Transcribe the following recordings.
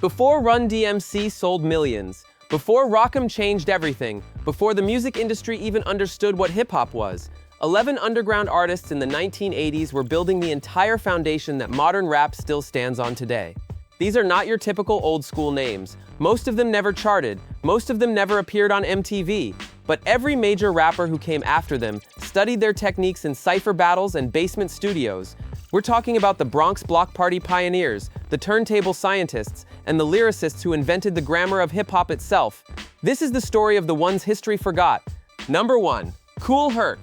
Before Run DMC sold millions, before Rock'em changed everything, before the music industry even understood what hip-hop was, 11 underground artists in the 1980s were building the entire foundation that modern rap still stands on today. These are not your typical old-school names. Most of them never charted, most of them never appeared on MTV, but every major rapper who came after them studied their techniques in cypher battles and basement studios. We're talking about the Bronx block party pioneers, the turntable scientists, and the lyricists who invented the grammar of hip-hop itself. This is the story of the ones history forgot. Number 1. Kool Herc.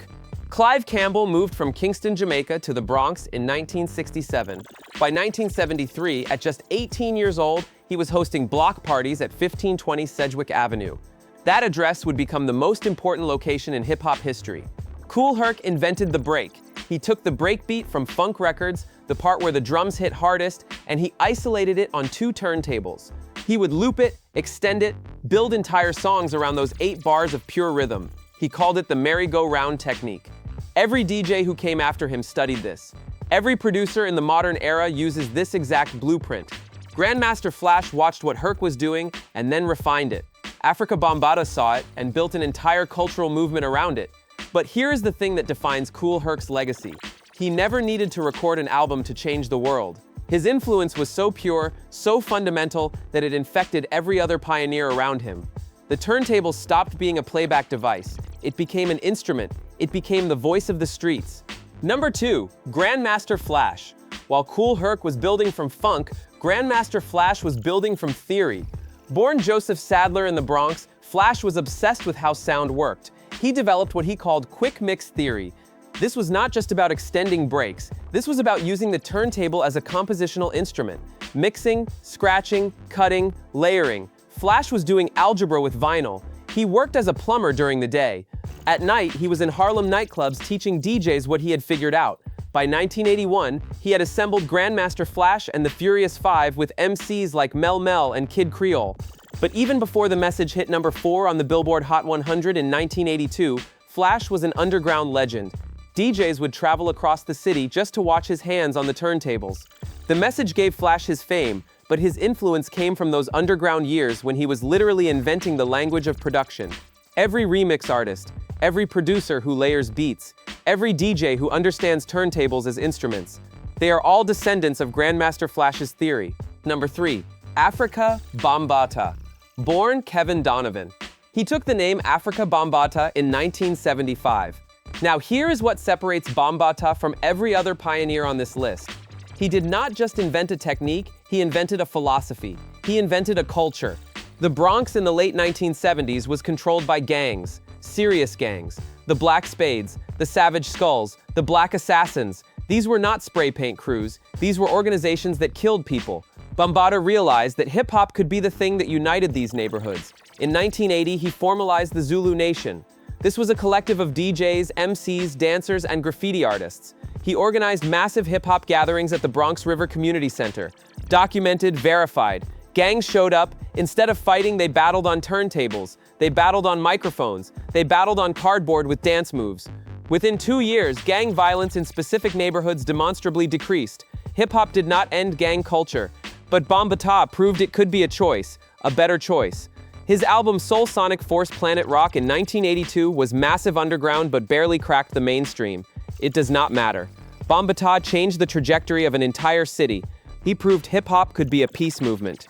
Clive Campbell moved from Kingston, Jamaica to the Bronx in 1967. By 1973, at just 18 years old, he was hosting block parties at 1520 Sedgwick Avenue. That address would become the most important location in hip-hop history. Kool Herc invented the break. He took the breakbeat from funk records, the part where the drums hit hardest, and he isolated it on 2 turntables. He would loop it, extend it, build entire songs around those 8 bars of pure rhythm. He called it the merry-go-round technique. Every DJ who came after him studied this. Every producer in the modern era uses this exact blueprint. Grandmaster Flash watched what Herc was doing and then refined it. Afrika Bambaataa saw it and built an entire cultural movement around it. But here is the thing that defines Kool Herc's legacy. He never needed to record an album to change the world. His influence was so pure, so fundamental, that it infected every other pioneer around him. The turntable stopped being a playback device. It became an instrument. It became the voice of the streets. Number 2. Grandmaster Flash. While Kool Herc was building from funk, Grandmaster Flash was building from theory. Born Joseph Sadler in the Bronx, Flash was obsessed with how sound worked. He developed what he called quick mix theory. This was not just about extending breaks. This was about using the turntable as a compositional instrument. Mixing, scratching, cutting, layering. Flash was doing algebra with vinyl. He worked as a plumber during the day. At night, he was in Harlem nightclubs teaching DJs what he had figured out. By 1981, he had assembled Grandmaster Flash and the Furious Five with MCs like Melle Mel and Kid Creole. But even before the message hit number 4 on the Billboard Hot 100 in 1982, Flash was an underground legend. DJs would travel across the city just to watch his hands on the turntables. The message gave Flash his fame, but his influence came from those underground years when he was literally inventing the language of production. Every remix artist, every producer who layers beats, every DJ who understands turntables as instruments, they are all descendants of Grandmaster Flash's theory. Number 3. Afrika Bambaataa. Born Kevin Donovan. He took the name Afrika Bambaataa in 1975. Now here is what separates Bambaataa from every other pioneer on this list. He did not just invent a technique, he invented a philosophy. He invented a culture. The Bronx in the late 1970s was controlled by gangs, serious gangs. The Black Spades, the Savage Skulls, the Black Assassins. These were not spray paint crews, these were organizations that killed people. Bambaataa realized that hip-hop could be the thing that united these neighborhoods. In 1980, he formalized the Zulu Nation. This was a collective of DJs, MCs, dancers, and graffiti artists. He organized massive hip-hop gatherings at the Bronx River Community Center. Documented, verified. Gangs showed up. Instead of fighting, they battled on turntables. They battled on microphones. They battled on cardboard with dance moves. Within 2 years, gang violence in specific neighborhoods demonstrably decreased. Hip-hop did not end gang culture. But Bambaataa proved it could be a choice, a better choice. His album Soul Sonic Force Planet Rock in 1982 was massive underground but barely cracked the mainstream. It does not matter. Bambaataa changed the trajectory of an entire city. He proved hip-hop could be a peace movement.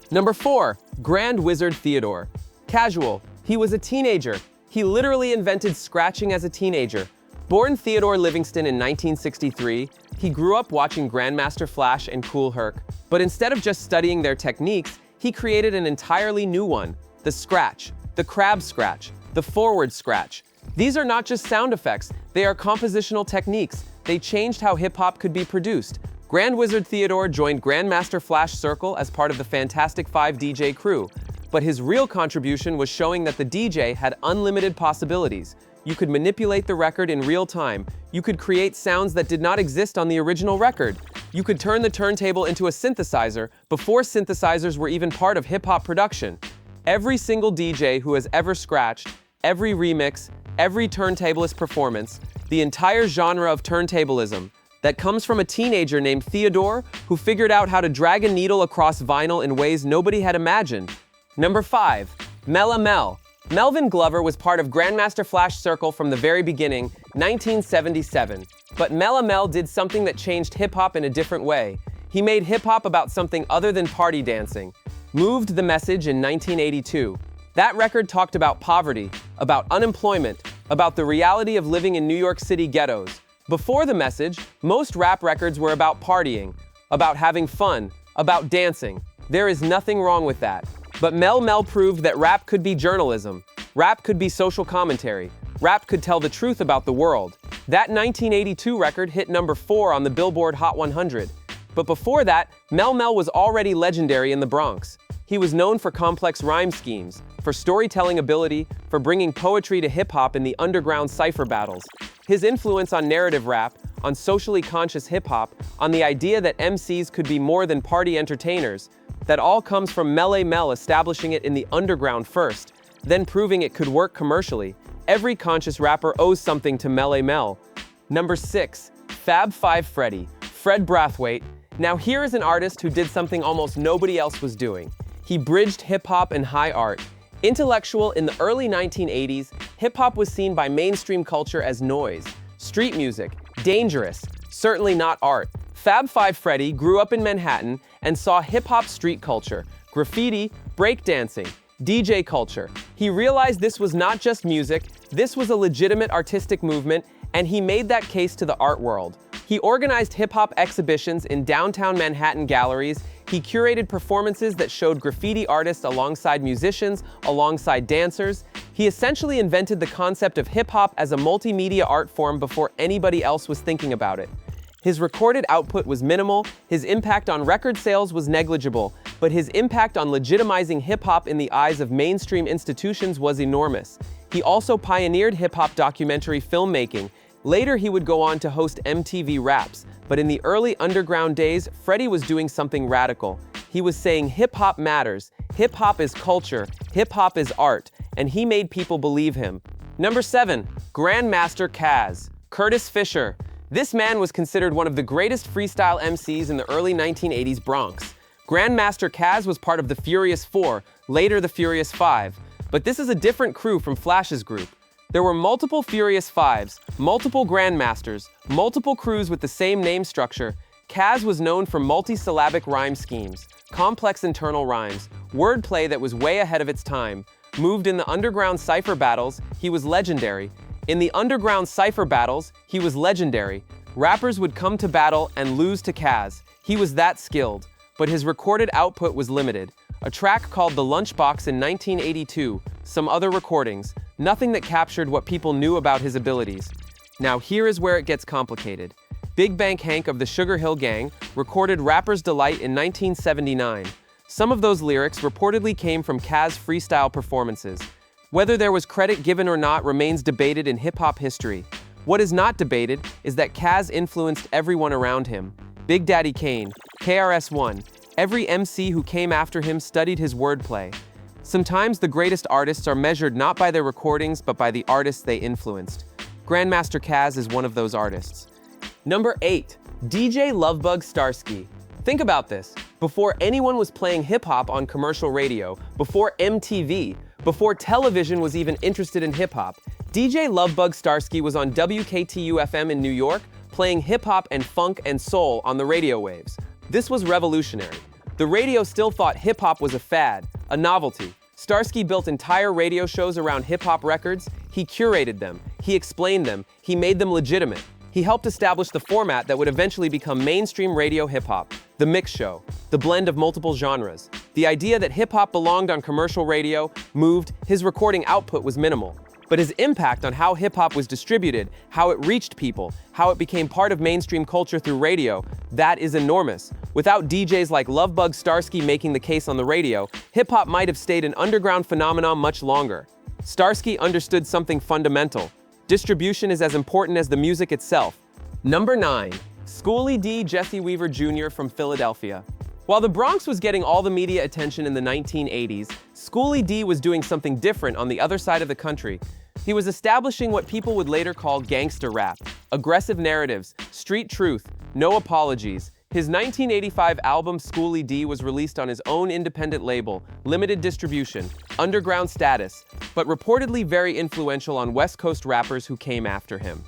Number 4. Grand Wizard Theodore. Casual. He was a teenager. He literally invented scratching as a teenager. Born Theodore Livingston in 1963, he grew up watching Grandmaster Flash and Kool Herc. But instead of just studying their techniques, he created an entirely new one, the scratch, the crab scratch, the forward scratch. These are not just sound effects, they are compositional techniques. They changed how hip-hop could be produced. Grand Wizard Theodore joined Grandmaster Flash Circle as part of the Fantastic Five DJ crew. But his real contribution was showing that the DJ had unlimited possibilities. You could manipulate the record in real time. You could create sounds that did not exist on the original record. You could turn the turntable into a synthesizer before synthesizers were even part of hip-hop production. Every single DJ who has ever scratched, every remix, every turntablist performance, the entire genre of turntablism, that comes from a teenager named Theodore who figured out how to drag a needle across vinyl in ways nobody had imagined. Number 5. Melle Mel. Melvin Glover was part of Grandmaster Flash Circle from the very beginning, 1977. But Melle Mel did something that changed hip-hop in a different way. He made hip-hop about something other than party dancing. Moved the Message in 1982. That record talked about poverty, about unemployment, about the reality of living in New York City ghettos. Before The Message, most rap records were about partying, about having fun, about dancing. There is nothing wrong with that. But Melle Mel proved that rap could be journalism. Rap could be social commentary. Rap could tell the truth about the world. That 1982 record hit number 4 on the Billboard Hot 100. But before that, Melle Mel was already legendary in the Bronx. He was known for complex rhyme schemes, for storytelling ability, for bringing poetry to hip-hop in the underground cipher battles. His influence on narrative rap, on socially conscious hip-hop, on the idea that MCs could be more than party entertainers, that all comes from Melle Mel establishing it in the underground first, then proving it could work commercially. Every conscious rapper owes something to Melle Mel. Number 6. Fab Five Freddy. Fred Brathwaite. Now here is an artist who did something almost nobody else was doing. He bridged hip-hop and high art. Intellectual, in the early 1980s, hip-hop was seen by mainstream culture as noise, street music, dangerous, certainly not art. Fab Five Freddy grew up in Manhattan and saw hip-hop street culture, graffiti, breakdancing, DJ culture. He realized this was not just music, this was a legitimate artistic movement, and he made that case to the art world. He organized hip-hop exhibitions in downtown Manhattan galleries. He curated performances that showed graffiti artists alongside musicians, alongside dancers. He essentially invented the concept of hip-hop as a multimedia art form before anybody else was thinking about it. His recorded output was minimal, his impact on record sales was negligible, but his impact on legitimizing hip-hop in the eyes of mainstream institutions was enormous. He also pioneered hip-hop documentary filmmaking. Later, he would go on to host MTV Raps, but in the early underground days, Freddy was doing something radical. He was saying hip-hop matters, hip-hop is culture, hip-hop is art, and he made people believe him. Number 7. Grandmaster Caz. Curtis Fisher. This man was considered one of the greatest freestyle MCs in the early 1980s Bronx. Grandmaster Caz was part of the Furious 4, later the Furious 5, but this is a different crew from Flash's group. There were multiple Furious 5s, multiple Grandmasters, multiple crews with the same name structure. Caz was known for multi-syllabic rhyme schemes, complex internal rhymes, wordplay that was way ahead of its time. Moved in the underground cipher battles, he was legendary. In the underground cipher battles, he was legendary. Rappers would come to battle and lose to Caz. He was that skilled, but his recorded output was limited. A track called The Lunchbox in 1982, some other recordings, nothing that captured what people knew about his abilities. Now here is where it gets complicated. Big Bank Hank of the Sugar Hill Gang recorded Rapper's Delight in 1979. Some of those lyrics reportedly came from Caz freestyle performances. Whether there was credit given or not remains debated in hip-hop history. What is not debated is that Caz influenced everyone around him. Big Daddy Kane, KRS-One, every MC who came after him studied his wordplay. Sometimes the greatest artists are measured not by their recordings, but by the artists they influenced. Grandmaster Caz is one of those artists. Number 8. DJ Lovebug Starski. Think about this. Before anyone was playing hip-hop on commercial radio, before MTV, before television was even interested in hip-hop, DJ Lovebug Starski was on WKTU-FM in New York, playing hip-hop and funk and soul on the radio waves. This was revolutionary. The radio still thought hip-hop was a fad, a novelty. Starski built entire radio shows around hip-hop records. He curated them, he explained them, he made them legitimate. He helped establish the format that would eventually become mainstream radio hip-hop, the mix show, the blend of multiple genres. The idea that hip-hop belonged on commercial radio, moved, his recording output was minimal. But his impact on how hip-hop was distributed, how it reached people, how it became part of mainstream culture through radio, that is enormous. Without DJs like Lovebug Starski making the case on the radio, hip-hop might have stayed an underground phenomenon much longer. Starski understood something fundamental. Distribution is as important as the music itself. Number 9. Spoony G. Jesse Weaver Jr. from Philadelphia. While the Bronx was getting all the media attention in the 1980s, Spoony D was doing something different on the other side of the country. He was establishing what people would later call gangster rap, aggressive narratives, street truth, no apologies. His 1985 album Spoony G was released on his own independent label, limited distribution, underground status, but reportedly very influential on West Coast rappers who came after him.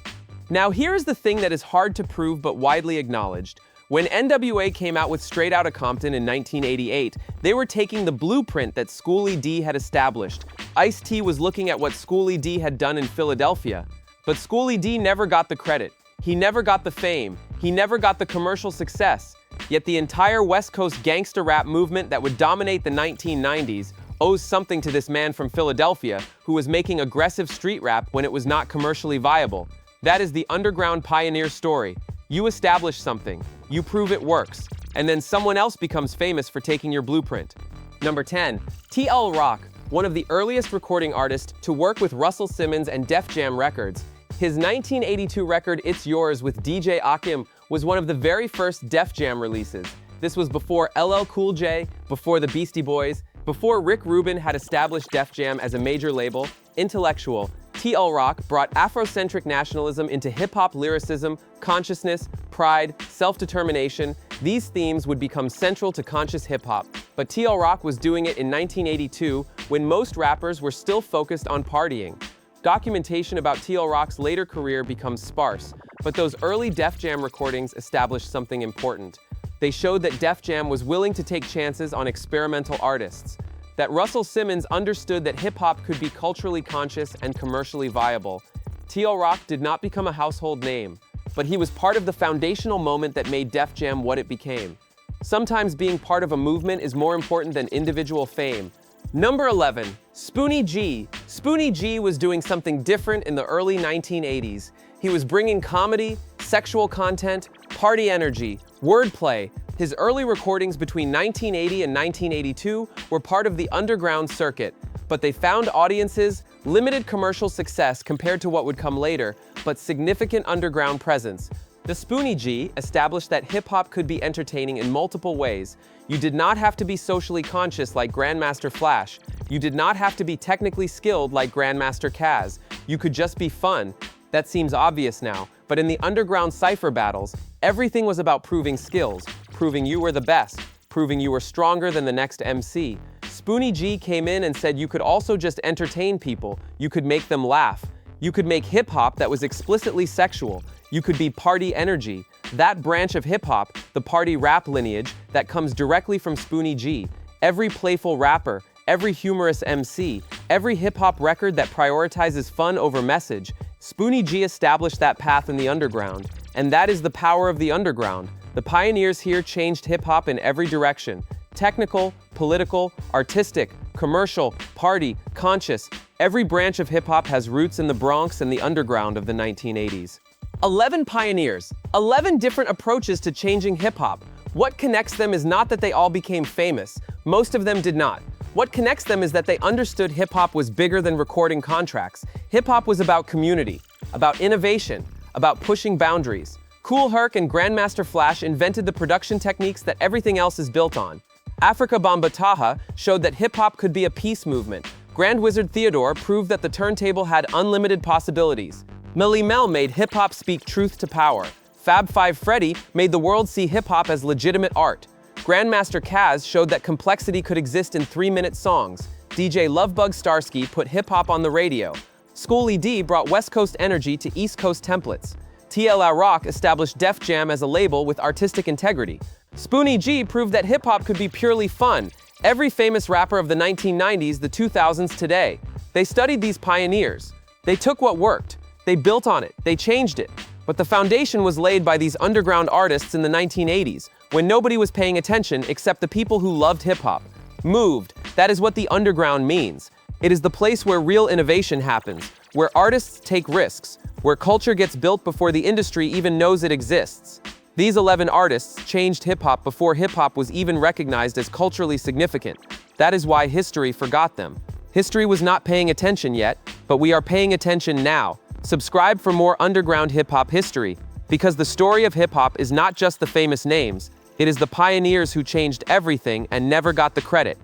Now here's the thing that is hard to prove but widely acknowledged. When NWA came out with Straight Outta Compton in 1988, they were taking the blueprint that Spoony G had established. Ice-T was looking at what Spoony G had done in Philadelphia. But Spoony G never got the credit. He never got the fame. He never got the commercial success. Yet the entire West Coast gangster rap movement that would dominate the 1990s owes something to this man from Philadelphia who was making aggressive street rap when it was not commercially viable. That is the underground pioneer story. You establish something, you prove it works, and then someone else becomes famous for taking your blueprint. Number 10. T.L. Rock, one of the earliest recording artists to work with Russell Simmons and Def Jam Records. His 1982 record It's Yours with DJ Akim was one of the very first Def Jam releases. This was before LL Cool J, before the Beastie Boys, before Rick Rubin had established Def Jam as a major label. Intellectual, T.L. Rock brought Afrocentric nationalism into hip-hop lyricism, consciousness, pride, self-determination. These themes would become central to conscious hip-hop. But T.L. Rock was doing it in 1982 when most rappers were still focused on partying. Documentation about T.L. Rock's later career becomes sparse, but those early Def Jam recordings established something important. They showed that Def Jam was willing to take chances on experimental artists, that Russell Simmons understood that hip-hop could be culturally conscious and commercially viable. T.L. Rock did not become a household name, but he was part of the foundational moment that made Def Jam what it became. Sometimes being part of a movement is more important than individual fame. Number 11. Spoony G. Spoony G was doing something different in the early 1980s. He was bringing comedy, sexual content, party energy, wordplay. His early recordings between 1980 and 1982 were part of the underground circuit, but they found audiences, limited commercial success compared to what would come later, but significant underground presence. The Spoony G established that hip-hop could be entertaining in multiple ways. You did not have to be socially conscious like Grandmaster Flash. You did not have to be technically skilled like Grandmaster Caz. You could just be fun. That seems obvious now, but in the underground cypher battles, everything was about proving skills, proving you were the best, proving you were stronger than the next MC. Spoony G came in and said you could also just entertain people. You could make them laugh. You could make hip-hop that was explicitly sexual. You could be party energy. That branch of hip-hop, the party rap lineage, that comes directly from Spoony G. Every playful rapper, every humorous MC, every hip-hop record that prioritizes fun over message, Spoony G established that path in the underground. And that is the power of the underground. The pioneers here changed hip-hop in every direction. Technical, political, artistic, commercial, party, conscious. Every branch of hip-hop has roots in the Bronx and the underground of the 1980s. 11 pioneers, 11 different approaches to changing hip-hop. What connects them is not that they all became famous. Most of them did not. What connects them is that they understood hip-hop was bigger than recording contracts. Hip-hop was about community, about innovation, about pushing boundaries. Kool Herc and Grandmaster Flash invented the production techniques that everything else is built on. Afrika Bambaataa showed that hip-hop could be a peace movement. Grand Wizard Theodore proved that the turntable had unlimited possibilities. Melle Mel made hip-hop speak truth to power. Fab Five Freddy made the world see hip-hop as legitimate art. Grandmaster Caz showed that complexity could exist in 3-minute songs. DJ Lovebug Starski put hip-hop on the radio. Spoony G brought West Coast energy to East Coast templates. T.L. Rock established Def Jam as a label with artistic integrity. Spoony G proved that hip-hop could be purely fun. Every famous rapper of the 1990s, the 2000s today. They studied these pioneers. They took what worked. They built on it. They changed it. But the foundation was laid by these underground artists in the 1980s, when nobody was paying attention except the people who loved hip-hop. Moved. That is what the underground means. It is the place where real innovation happens, where artists take risks, where culture gets built before the industry even knows it exists. These 11 artists changed hip-hop before hip-hop was even recognized as culturally significant. That is why history forgot them. History was not paying attention yet, but we are paying attention now. Subscribe for more underground hip-hop history, because the story of hip-hop is not just the famous names, it is the pioneers who changed everything and never got the credit.